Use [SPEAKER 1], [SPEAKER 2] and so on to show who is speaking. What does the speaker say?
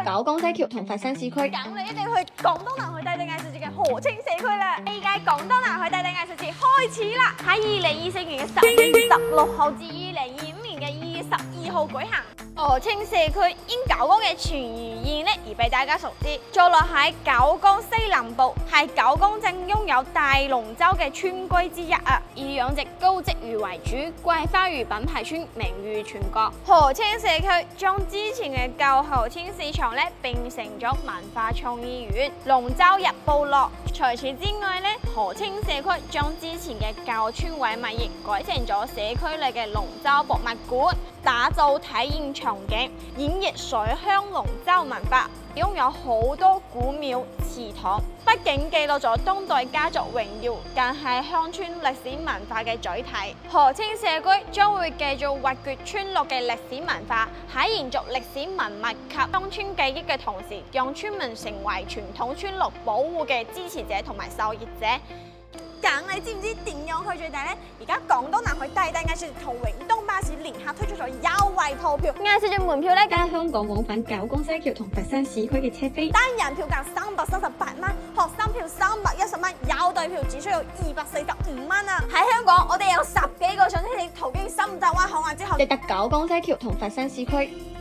[SPEAKER 1] 九江西橋同佛山市區。
[SPEAKER 2] 咁你一定要去廣東南海低地藝術節嘅河清社區啦！呢屆廣東南海低地藝術節開始啦，喺2024年嘅10月16號至2025年嘅2月12號舉行。河清社區因九江嘅全魚宴咧而被大家熟知，坐落喺九江西南部，係九江鎮擁有大龍舟嘅村居之一啊！以養殖高鯽魚為主，桂花魚品牌村名譽全國。河清社區將之前嘅舊河清市場咧變成咗文化創意園、龍舟入部落。除此之外咧，河清社區將之前嘅舊村委物業改成咗社區裏嘅龍舟博物館，打造體驗場景，演繹水鄉龍舟文化，擁有好多古廟祠堂，不僅記錄咗當代家族榮耀，更係鄉村歷史文化嘅主體。河清社區將會繼續挖掘村落嘅歷史文化，喺延續歷史文物及鄉村記憶嘅同時，讓村民成為傳統村落保護嘅支持者同埋受益者。咁你知唔知點樣去最大呢？而家廣東南海低地藝術節同永東巴士聯合推出咗優惠套票，藝術節門票咧
[SPEAKER 1] 加香港往返九江西橋同佛山市區嘅車飛，
[SPEAKER 2] 單人票價338蚊，學生票310蚊，有對票只需要245蚊啊！喺香港，我哋有10幾個上車線途經深圳灣口岸之後，
[SPEAKER 1] 直達九江西橋同佛山市區。